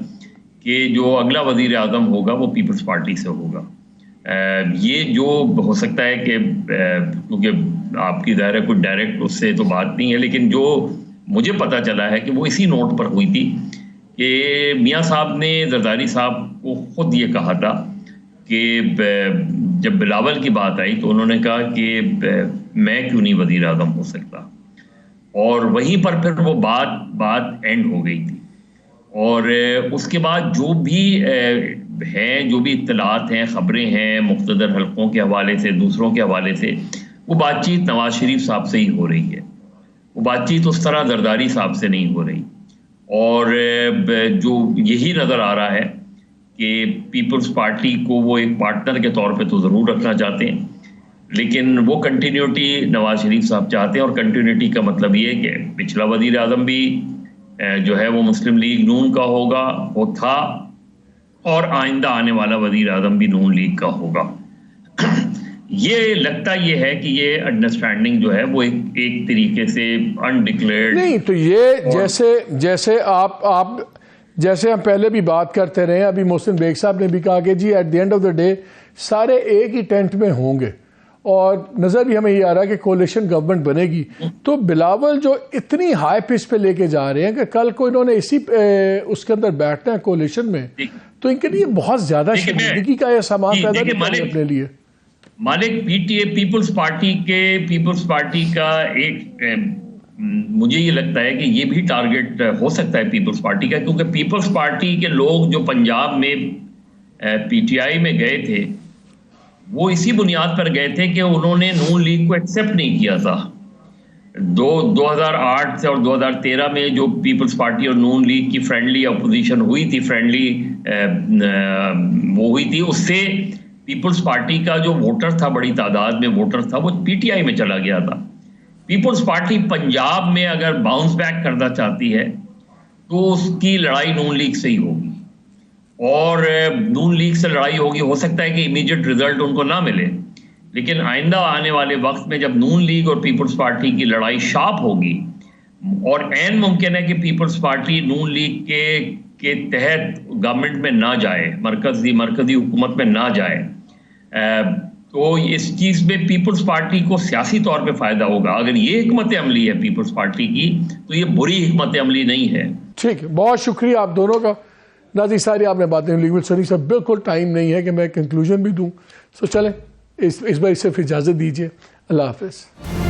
کہ جو اگلا وزیر اعظم ہوگا وہ پیپلز پارٹی سے ہوگا۔ یہ جو ہو سکتا ہے کہ کیونکہ آپ کی ظاہر ہے کوئی ڈائریکٹ اس سے تو بات نہیں ہے، لیکن جو مجھے پتہ چلا ہے کہ وہ اسی نوٹ پر ہوئی تھی کہ میاں صاحب نے زرداری صاحب کو خود یہ کہا تھا کہ جب بلاول کی بات آئی تو انہوں نے کہا کہ میں کیوں نہیں وزیر اعظم ہو سکتا، اور وہیں پر پھر وہ بات اینڈ ہو گئی تھی۔ اور اس کے بعد جو بھی ہیں، جو بھی اطلاعات ہیں، خبریں ہیں مقتدر حلقوں کے حوالے سے، دوسروں کے حوالے سے، وہ بات چیت نواز شریف صاحب سے ہی ہو رہی ہے، وہ بات چیت اس طرح زرداری صاحب سے نہیں ہو رہی، اور جو یہی نظر آ رہا ہے کہ پیپلز پارٹی کو وہ ایک پارٹنر کے طور پہ تو ضرور رکھنا چاہتے ہیں، لیکن وہ کنٹینیوٹی نواز شریف صاحب چاہتے ہیں، اور کنٹینیوٹی کا مطلب یہ ہے کہ پچھلا وزیر اعظم بھی جو ہے وہ مسلم لیگ نون کا ہوگا، وہ تھا، اور آئندہ آنے والا وزیر اعظم بھی نون لیگ کا ہوگا۔ یہ لگتا یہ ہے کہ یہ انڈرسٹینڈنگ جو ہے وہ ایک طریقے سے انڈکلیئرڈ نہیں، تو یہ جیسے جیسے ہم پہلے بھی بات کرتے رہے ہیں، ابھی محسن بیگ صاحب نے بھی کہا کہ جی at the end of the day سارے ایک ہی ٹینٹ میں ہوں گے، اور نظر بھی ہمیں یہ آ رہا ہے کہ کولیشن گورنمنٹ بنے گی۔ تو بلاول جو اتنی ہائی پچ پہ لے کے جا رہے ہیں کہ کل کو انہوں نے اس کے اندر بیٹھنا ہے کولیشن میں، تو ان کے لیے بہت زیادہ شرمندگی کا یہ سامان پیدا نہیں کرنا اپنے لیے۔ مالک پیپلز پارٹی کا ایک مجھے یہ لگتا ہے کہ یہ بھی ٹارگٹ ہو سکتا ہے پیپلز پارٹی کا، کیونکہ پیپلز پارٹی کے لوگ جو پنجاب میں پی ٹی آئی میں گئے تھے وہ اسی بنیاد پر گئے تھے کہ انہوں نے نون لیگ کو ایکسیپٹ نہیں کیا تھا۔ 2008 سے اور 2013 میں جو پیپلز پارٹی اور نون لیگ کی فرینڈلی اپوزیشن ہوئی تھی، وہ ہوئی تھی، اس سے پیپلز پارٹی کا جو ووٹر تھا، بڑی تعداد میں ووٹر تھا، وہ پی ٹی آئی میں چلا گیا تھا۔ پیپلز پارٹی پنجاب میں اگر باؤنس بیک کرنا چاہتی ہے تو اس کی لڑائی نون لیگ سے ہی ہوگی، اور نون لیگ سے لڑائی ہوگی، ہو سکتا ہے کہ امیڈیٹ رزلٹ ان کو نہ ملے، لیکن آئندہ آنے والے وقت میں جب نون لیگ اور پیپلز پارٹی کی لڑائی شارپ ہوگی، اور عین ممکن ہے کہ پیپلز پارٹی نون لیگ کے تحت گورنمنٹ میں نہ جائے، مرکزی حکومت میں نہ جائے، تو اس چیز میں پیپلز پارٹی کو سیاسی طور پہ فائدہ ہوگا۔ اگر یہ حکمت عملی ہے پیپلز پارٹی کی تو یہ بری حکمت عملی نہیں ہے۔ ٹھیک ہے، بہت شکریہ آپ دونوں کا۔ ناظرین ساری آپ نے باتیں لیگل سنی، سب بالکل ٹائم نہیں ہے کہ میں کنکلوژن بھی دوں، سو چلیں اس بار صرف اجازت دیجیے۔ اللہ حافظ۔